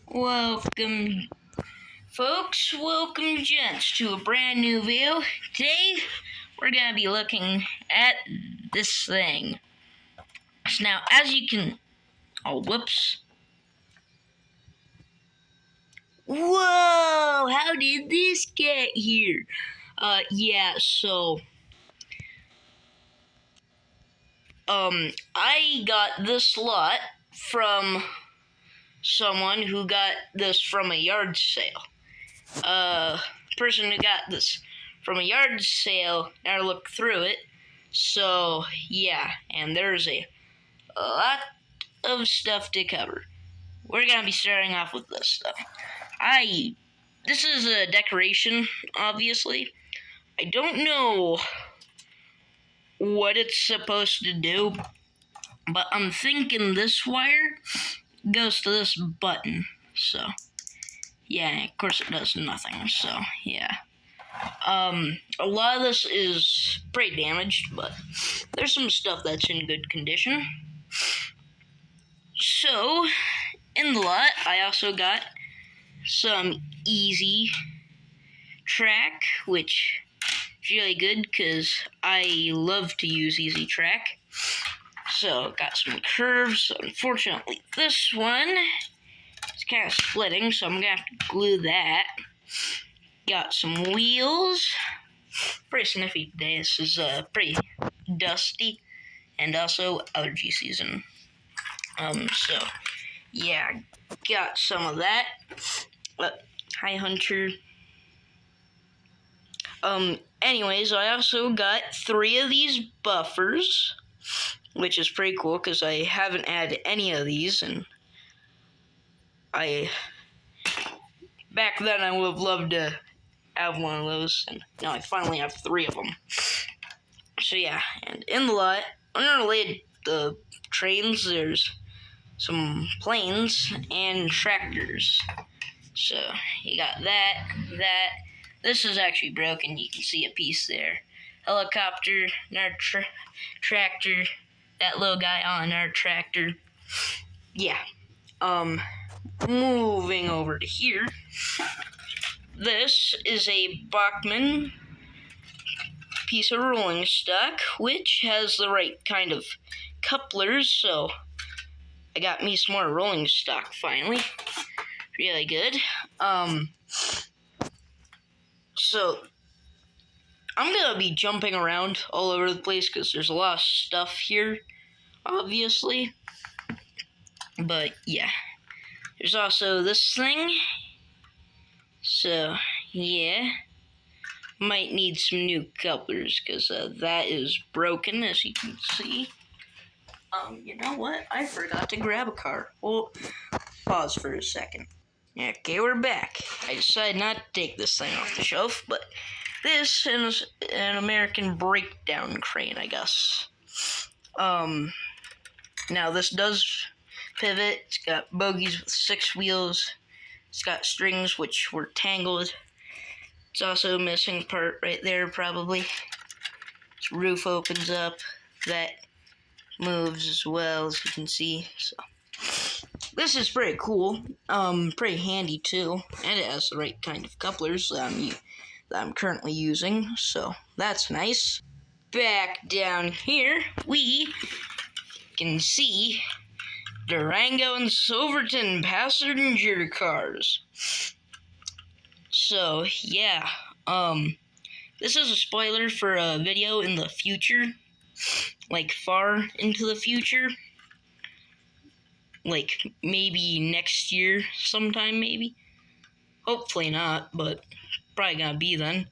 Welcome, folks. Welcome, gents, to a brand new video. Today, we're going to be looking at this thing. So now, as you can... Oh, whoops. Whoa! How did this get here? I got this lot from someone who got this from a yard sale. Person who got this from a yard sale never looked through it. So, yeah, and there's a lot of stuff to cover. We're gonna be starting off with this stuff. This is a decoration, obviously. I don't know what it's supposed to do, but I'm thinking this wire goes to this button. So, yeah, of course it does nothing. So, yeah. A lot of this is pretty damaged, but there's some stuff that's in good condition. So, in the lot, I also got some Easy Track, which is really good because I love to use Easy Track. So, got some curves. Unfortunately, this one is kind of splitting, so I'm going to have to glue that. Got some wheels. Pretty sniffy today. This is pretty dusty, and also allergy season. So, yeah, got some of that. Hi, Hunter. Anyways, I also got 3 of these buffers, which is pretty cool because I haven't had any of these, and back then I would have loved to have one of those, and now I finally have 3 of them. So yeah, and in the lot, unrelated to trains, there's some planes and tractors. So you got that. This is actually broken. You can see a piece there. Helicopter, another tractor, that little guy on our tractor. Yeah. Moving over to here. This is a Bachmann piece of rolling stock, which has the right kind of couplers, so I got me some more rolling stock finally. Really good. So I'm gonna be jumping around all over the place because there's a lot of stuff here, obviously. But yeah, there's also this thing. So yeah, might need some new couplers because that is broken, as you can see. You know what? I forgot to grab a car. Well, pause for a second. Okay, we're back. I decided not to take this thing off the shelf, but this is an American breakdown crane, I guess. Now this does pivot. It's got bogies with 6 wheels. It's got strings which were tangled. It's also a missing part right there, probably. Its roof opens up. That moves as well, as you can see. So this is pretty cool. Pretty handy too, and it has the right kind of couplers that I'm currently using. So that's nice. Back down here, we can see Durango and Silverton passenger cars. So yeah, this is a spoiler for a video in the future, like far into the future, like maybe next year sometime, maybe. Hopefully not, but probably gonna be then.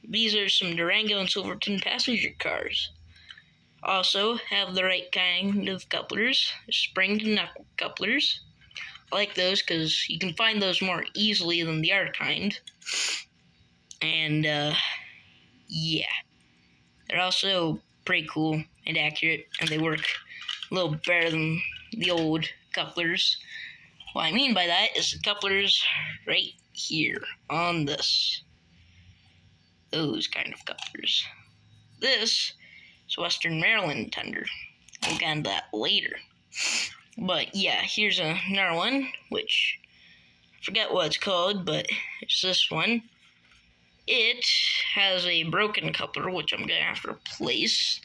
These are some Durango and Silverton passenger cars. Also have the right kind of couplers, spring to knuckle couplers. I like those because you can find those more easily than the other kind. And, yeah. They're also pretty cool and accurate, and they work a little better than the old couplers. What I mean by that is the couplers right here on this. Those kind of couplers. This is Western Maryland tender. We'll get into that later. But yeah, here's another one, which I forget what it's called, but it's this one. It has a broken coupler, which I'm going to have to replace.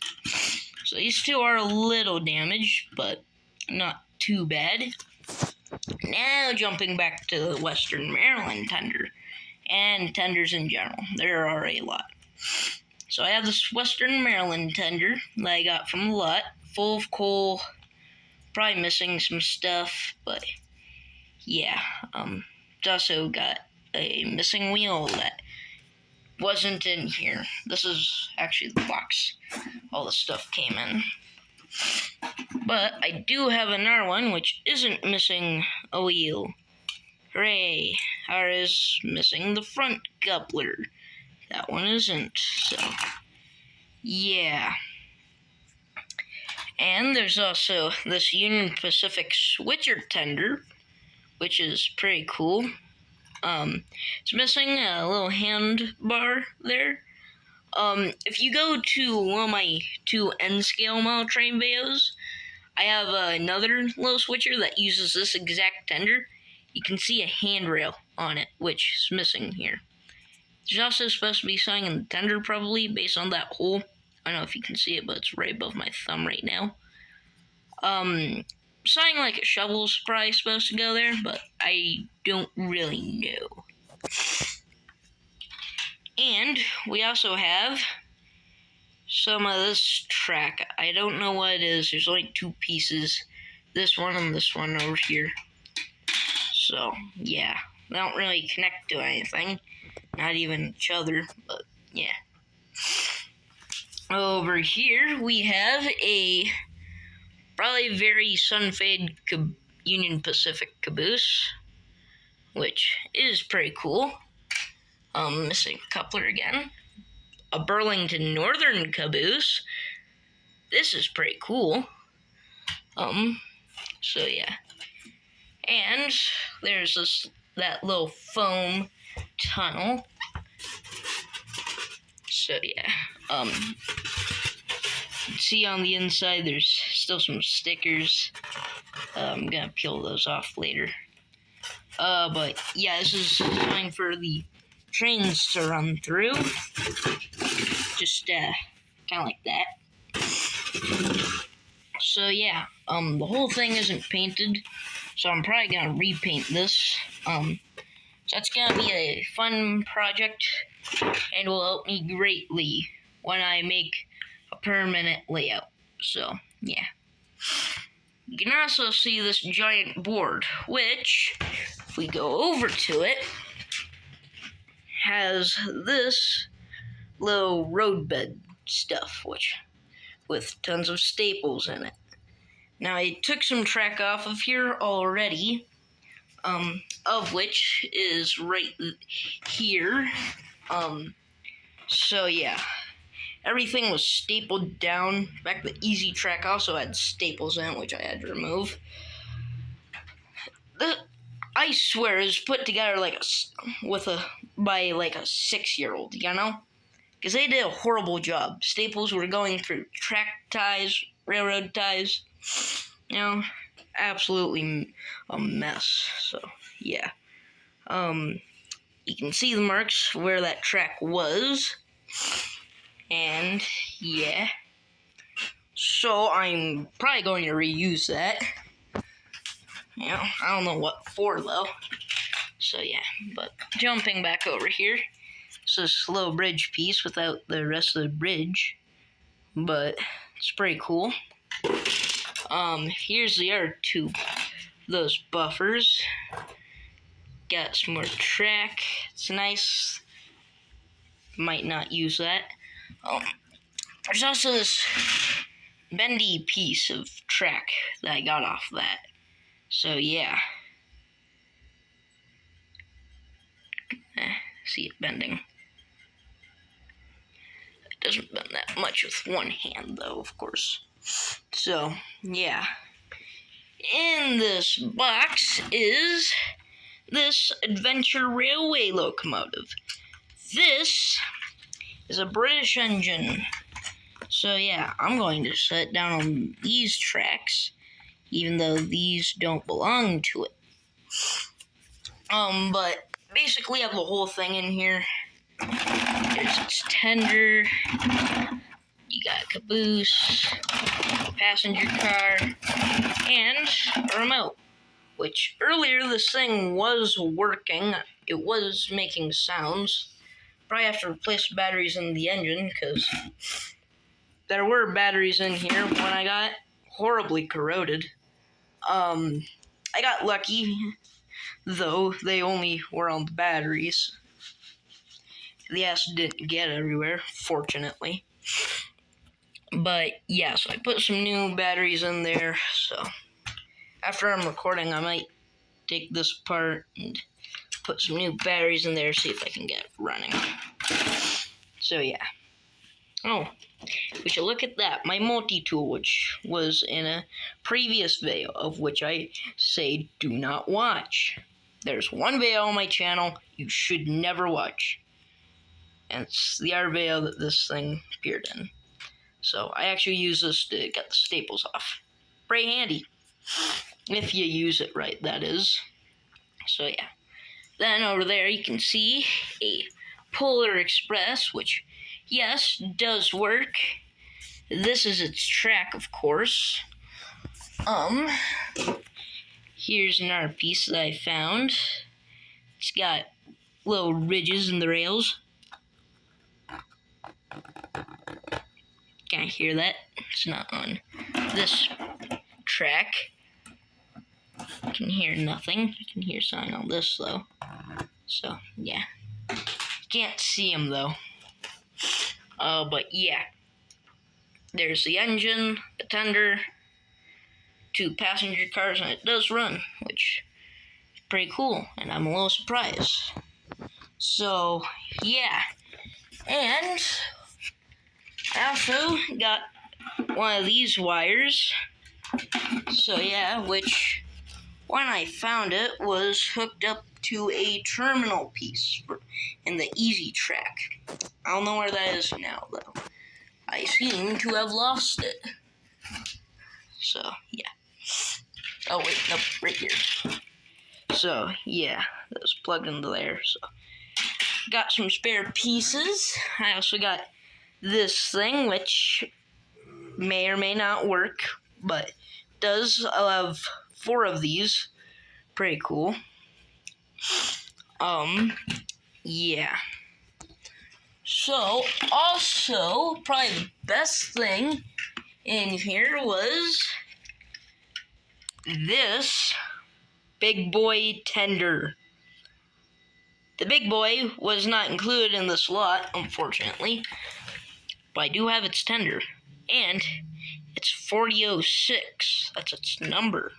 So these two are a little damaged, but not too bad. Now jumping back to the Western Maryland tender, and tenders in general. There are a lot. So I have this Western Maryland tender that I got from the lot, full of coal, probably missing some stuff, but yeah. It's also got a missing wheel that wasn't in here. This is actually the box all the stuff came in. But I do have another one which isn't missing a wheel. Hooray! Ours is missing the front coupler. That one isn't, so yeah. And there's also this Union Pacific switcher tender, which is pretty cool. It's missing a little handbar there. If you go to one of my 2 N-scale model train videos, I have another little switcher that uses this exact tender. You can see a handrail on it, which is missing here. There's also supposed to be something in the tender, probably, based on that hole. I don't know if you can see it, but it's right above my thumb right now. Something like a shovel's probably supposed to go there, but I don't really know. And we also have some of this track. I don't know what it is. There's only 2 pieces. This one and this one over here. So, yeah. They don't really connect to anything. Not even each other, but yeah. Over here, we have a probably very sun-fade Union Pacific caboose, which is pretty cool. Missing coupler again. A Burlington Northern caboose. This is pretty cool. So yeah. And there's that little foam tunnel. So yeah. You can see on the inside there's still some stickers. I'm gonna peel those off later. But yeah, this is something for the trains to run through. Just kind of like that. So yeah, the whole thing isn't painted, so I'm probably gonna repaint this. So that's gonna be a fun project, and will help me greatly when I make a permanent layout. So yeah. You can also see this giant board, which, if we go over to it, has this little roadbed stuff, which with tons of staples in it. Now I took some track off of here already, of which is right here. So yeah, everything was stapled down. In fact, the Easy Track also had staples in it, which I had to remove. I swear it was put together by a 6-year-old, you know? Because they did a horrible job. Staples were going through track ties, railroad ties. You know, absolutely a mess. So, yeah. You can see the marks where that track was. And, yeah. So, I'm probably going to reuse that. You know, I don't know what for, though. So, yeah. But, jumping back over here. It's a slow bridge piece without the rest of the bridge. But, it's pretty cool. Here's the other 2. Those buffers. Got some more track. It's nice. Might not use that. There's also this bendy piece of track that I got off that. So yeah. See it bending. It doesn't bend that much with one hand though, of course. So, yeah. In this box is this Adventure Railway locomotive. This is a British engine. So yeah, I'm going to set down on these tracks. even though these don't belong to it. But basically I have the whole thing in here. There's its tender, you got a caboose, passenger car, and a remote. Which earlier this thing was working, it was making sounds. Probably have to replace batteries in the engine because there were batteries in here when I got horribly corroded. I got lucky, though they only were on the batteries. The acid didn't get everywhere, fortunately. But yeah, so I put some new batteries in there, so after I'm recording I might take this apart and put some new batteries in there, see if I can get it running. So yeah. Oh, we should look at that, my multi-tool, which was in a previous video, of which I say do not watch. There's one video on my channel you should never watch, and it's the other video that this thing appeared in. So I actually use this to get the staples off. Pretty handy, if you use it right, that is. So yeah. Then over there you can see a Polar Express, which, yes, does work. This is its track, of course. Here's another piece that I found. It's got little ridges in the rails. Can't hear that. It's not on this track. I can hear nothing. I can hear something on this, though. So, yeah. Can't see them, though. But yeah. There's the engine, the tender, 2 passenger cars, and it does run, which is pretty cool, and I'm a little surprised. So, yeah. And I also got one of these wires. So, yeah, which, when I found it, was hooked up to a terminal piece in the Easy Track. I don't know where that is now, though. I seem to have lost it. So, yeah. Oh, wait, nope, right here. So, yeah, that was plugged into there. So, got some spare pieces. I also got this thing, which may or may not work, but does. I'll have 4 of these. Pretty cool. Yeah. So, also, probably the best thing in here was this big boy tender. The big boy was not included in this lot, unfortunately, but I do have its tender, and it's 4006. That's its number,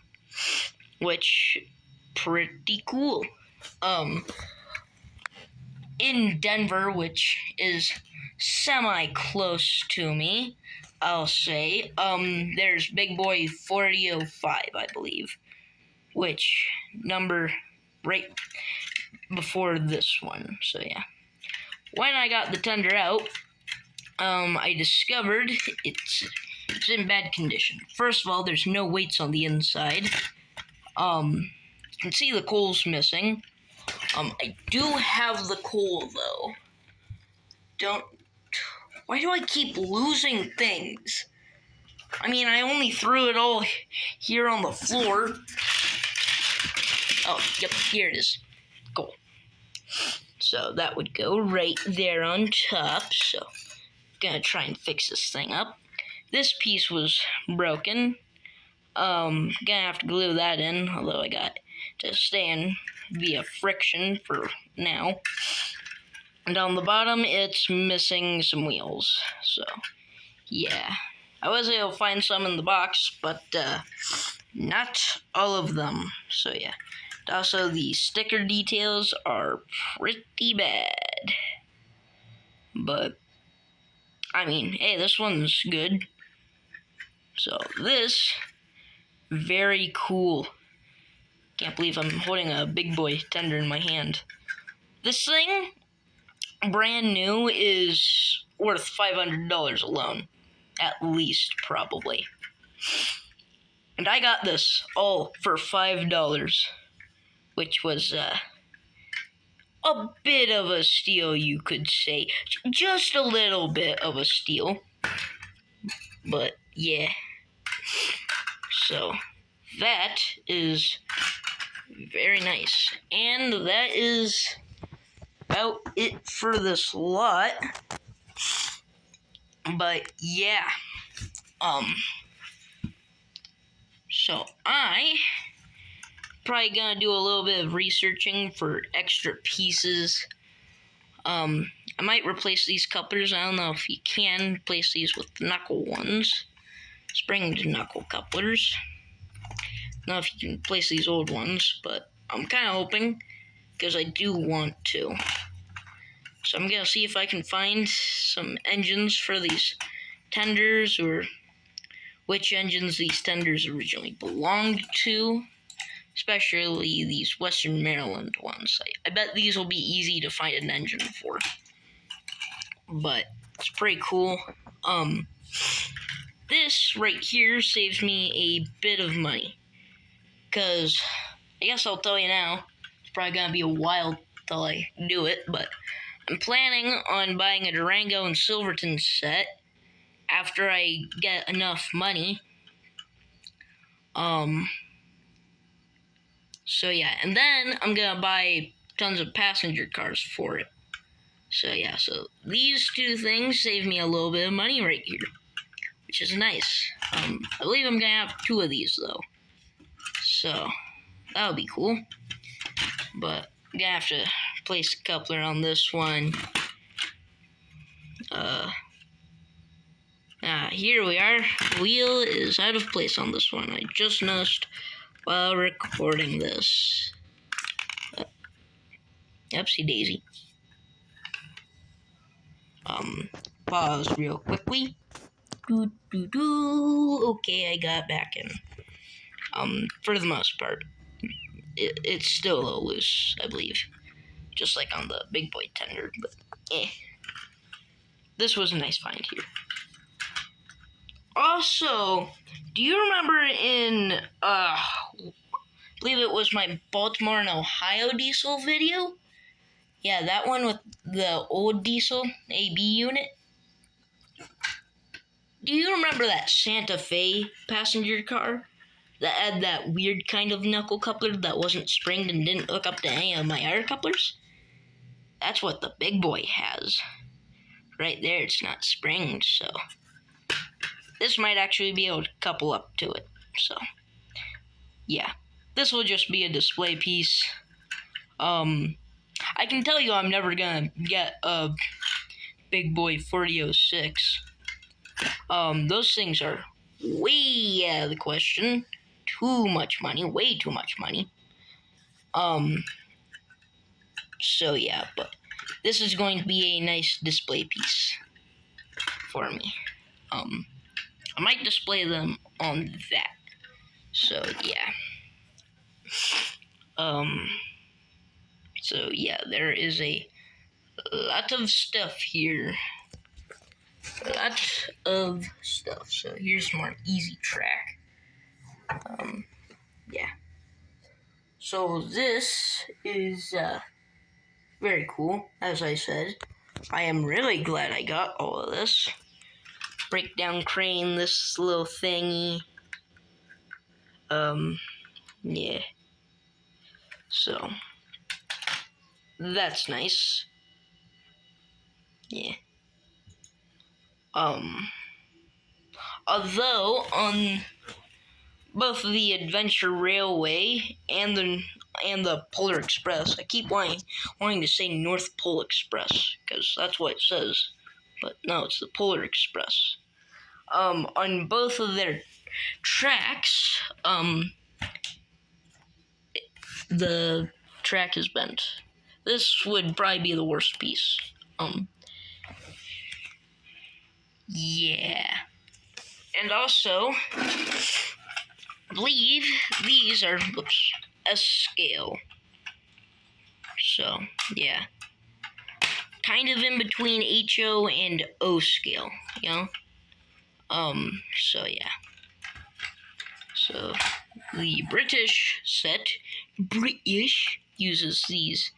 which pretty cool. In Denver, which is semi-close to me, I'll say, there's Big Boy 4005, I believe, which number right before this one, so yeah. When I got the tender out, I discovered it's in bad condition. First of all, there's no weights on the inside. You can see the coal's missing. I do have the coal, though. Why do I keep losing things? I mean, I only threw it all here on the floor. Oh, yep, here it is. Cool. So that would go right there on top. So, gonna try and fix this thing up. This piece was broken. Gonna have to glue that in, although I got to stay in via friction for now. And on the bottom, it's missing some wheels. So, yeah. I was able to find some in the box, but not all of them. So, yeah. Also, the sticker details are pretty bad. But, I mean, hey, this one's good. So, this, very cool. Can't believe I'm holding a big boy tender in my hand. This thing, brand new, is worth $500 alone. At least, probably. And I got this all for $5, which was a bit of a steal, you could say. Just a little bit of a steal. But yeah. So that is very nice. And that is about it for this lot. But yeah. So I probably gonna do a little bit of researching for extra pieces. I might replace these couplers. I don't know if you can replace these with the knuckle ones. Springed knuckle couplers. I don't know if you can replace these old ones, but I'm kind of hoping, because I do want to. So I'm gonna see if I can find some engines for these tenders, or which engines these tenders originally belonged to. Especially these Western Maryland ones. I bet these will be easy to find an engine for. But it's pretty cool. This right here saves me a bit of money. Because, I guess I'll tell you now, it's probably going to be a while till I do it, but I'm planning on buying a Durango and Silverton set after I get enough money. So yeah, and then I'm gonna buy tons of passenger cars for it. So yeah, so these two things save me a little bit of money right here, which is nice. I believe I'm gonna have 2 of these though, so that'll be cool. But I'm gonna have to place a coupler on this one. Here we are. The wheel is out of place on this one. I just noticed while recording this. Oopsie daisy. Pause real quickly. Okay, I got back in. For the most part, it's still a little loose, I believe. Just like on the big boy tender, but this was a nice find here. Also, do you remember in, I believe it was my Baltimore and Ohio diesel video? Yeah, that one with the old diesel AB unit. Do you remember that Santa Fe passenger car that had that weird kind of knuckle coupler that wasn't springed and didn't hook up to any of my other couplers? That's what the big boy has. Right there, it's not springed, so this might actually be able to couple up to it. So, yeah. This will just be a display piece. I can tell you I'm never gonna get a big boy 4006. Those things are way out of the question. Too much money, way too much money. So yeah, but this is going to be a nice display piece for me. I might display them on that. So yeah. So yeah, there is a lot of stuff here. A lot of stuff. So here's more easy track. Yeah. So this is very cool, as I said. I am really glad I got all of this. Breakdown crane, this little thingy. Yeah. So that's nice. Yeah. Although on both the Adventure Railway and the Polar Express, I keep wanting to say North Pole Express because that's what it says, but no, it's the Polar Express. On both of their tracks, the track is bent. This would probably be the worst piece. Yeah. And also, I believe these are, S-scale. So, yeah. Kind of in between HO and O scale, you know? So yeah. So the British set, uses these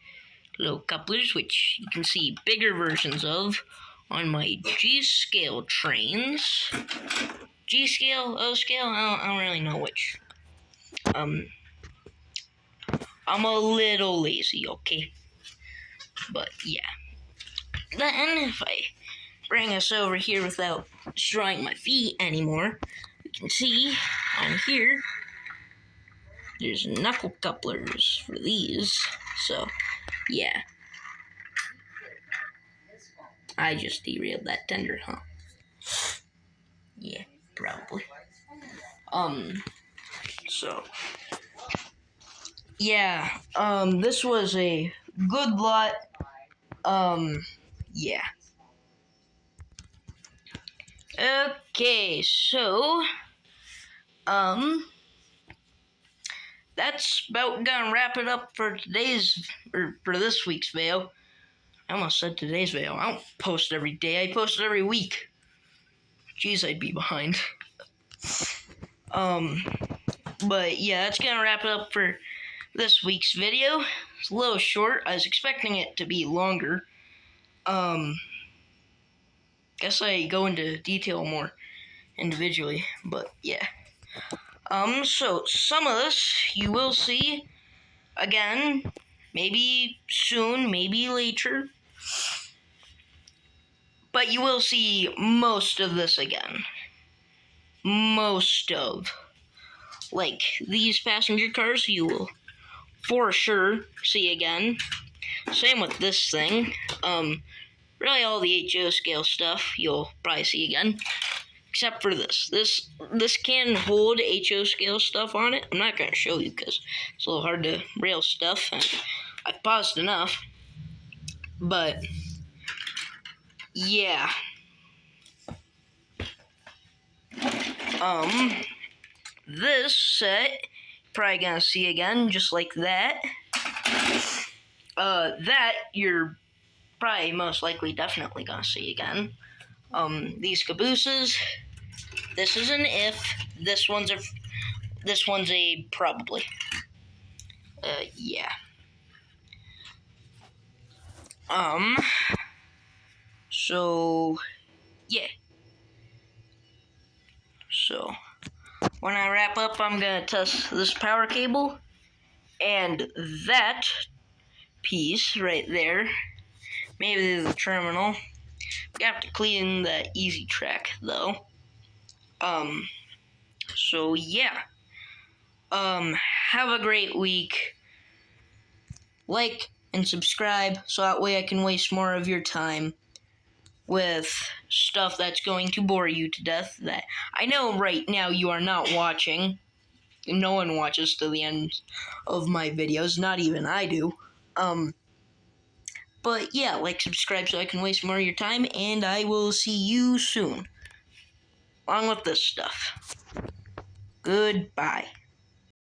little couplers, which you can see bigger versions of on my G-scale trains. G-scale, O-scale, I don't really know which. I'm a little lazy, okay? But yeah. Then, if I bring us over here without destroying my feet anymore, you can see on here, there's knuckle couplers for these. So, yeah. I just derailed that tender, huh? Yeah, probably. So, yeah, this was a good lot. Yeah. Okay, so, that's about gonna wrap it up for for this week's video. I almost said today's video. I don't post every day, I post every week. Jeez, I'd be behind. But yeah, that's gonna wrap it up for this week's video. It's a little short. I was expecting it to be longer. Guess I go into detail more individually, but yeah. So some of this you will see again, maybe soon, maybe later. But you will see most of this again. Most of. Like, these passenger cars you will for sure see again. Same with this thing. Really all the HO scale stuff you'll probably see again. Except for this. This can hold HO scale stuff on it. I'm not going to show you because it's a little hard to rail stuff. And I've paused enough. But, yeah. This set, probably going to see again, just like that. That you're probably most likely definitely going to see again. These cabooses, this is an if, this one's a probably. Yeah. So, yeah. So, when I wrap up, I'm gonna test this power cable, and that piece right there, maybe the terminal. We have to clean the easy track though. So yeah. Have a great week. Like and subscribe so that way I can waste more of your time with stuff that's going to bore you to death that I know right now you are not watching. No one watches to the end of my videos, not even I do. But yeah, like, subscribe so I can waste more of your time, and I will see you soon. Along with this stuff. Goodbye.